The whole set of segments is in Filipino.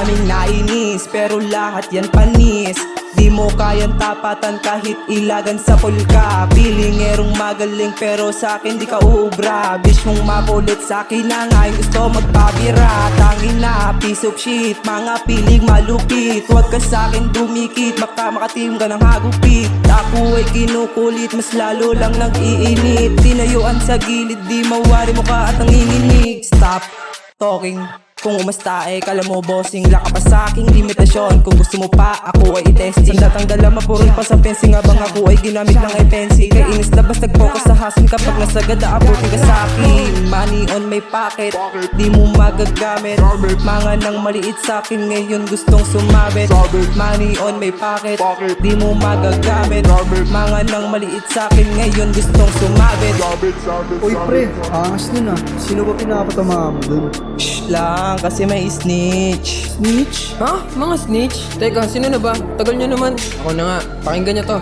Daming nainis pero lahat yan panis. Di mo kayang tapatan kahit ilagan sa pulka. Pilingerong magaling pero sa'kin di ka uubra. Bish mong makulit sa'kin na ngayon gusto magpabira. Tangin na piece of shit, mga piling malupit. Huwag ka sa'kin dumikit, baka makatim ka ng hagupit. Ako ay kinukulit, mas lalo lang nag-iinit. Tinayuan sa gilid, di mawari mo ka at nanginginig. Stop talking. Kung umasta kala mo bossing, laka pa sa aking limitasyon. Kung gusto mo pa, ako ay i-testing. Tatanggal ang mapurol pa sa fencing habang ako ay ginamit lang ay fencing. Kaya inis na basta nag-focus sa hustle kapag nasagad aabuti ka sa akin. Money on my pocket, di mo magagamit. Mga nang maliit sa akin ngayon gustong sumabit. Money on my pocket, di mo magagamit. Mga nang maliit sa akin ngayon gustong sumabit. Uy pre, angas nun ah. Sino ba pinapatama mo dun? Shh lang, kasi may snitch. Snitch? Ha? Mga snitch? Teka, sino na ba? Tagal nyo naman. Ako na nga, pakinggan nyo to.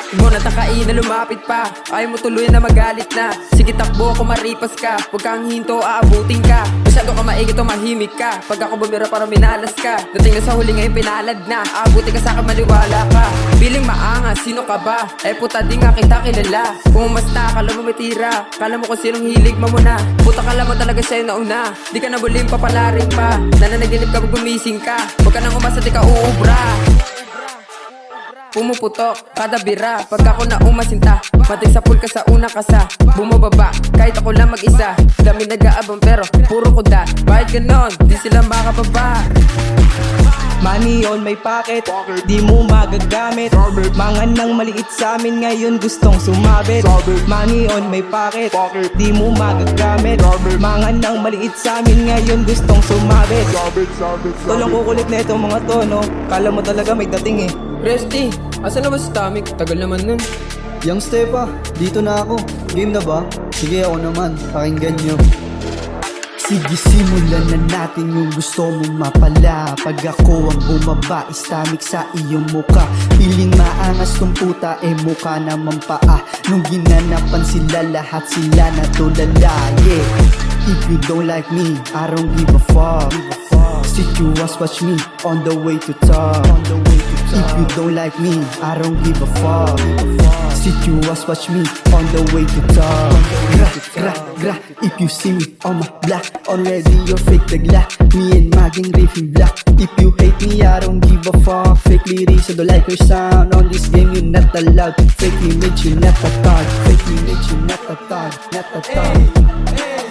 Mo natakain na lumapit pa. Ayaw mo tuloy na magalit na. Sige takbo kung maripas ka. Huwag kang hinto, aabutin ka. Masyado ka maigit o mahimik ka. Pag ako bumira para minalas ka. Dating na sa huli ngayon pinalad na. Aabutin ka sa'kin maliwala ka. Biling maangas, sino ka ba? Puta di nga kita kilala. Kung umasta, kala mo matira. Kala mo kung sinong hilig mo muna. Puta kala mo talaga sa'yo nauna. Di ka na bulim papalarin pa. Nananaginip ka pag gumising ka. Huwag ka nang umasa, di ka uubra. Pumuputok, kada bira, pag ako na umasinta. Matig sa pool ka sa una kasa. Bumababa, kahit ako lang mag-isa. Dami nag-aabang pero puro kuda. Bakit ganon, di sila makababa. Money on my pocket, di mo magagamit. Mga nang maliit sa amin ngayon gustong sumabit. Money on my pocket, di mo magagamit. Mga nang maliit sa amin ngayon gustong sumabit. Tulong kukulit na itong mga to, no? Kala mo talaga may dating eh. Resty, asa na ba si Tamik? Tagal naman nun. Young Stepa, dito na ako. Game na ba? Sige ako naman, pakinggan nyo. Sige simulan na natin yung gusto mong mapala. Pag ako ang bumaba, istamik sa iyong muka. Piling maangas tong puta, mukha naman paa. Nung ginanapan sila, lahat sila natulala. Yeah, if you don't like me, I don't give a fuck. Sit you watch me on the way to top. If you don't like me, I don't give a fuck. Sit you watch me on the way to top. Gra, if you see me on my block, already you're fake dagla. Me and Maging riffing black. If you hate me, I don't give a fuck. Fake lyrics, I don't like your sound. On this game, you're not allowed. Fake image, you're not a thug. Fake image, you're not a thug. Not a thug.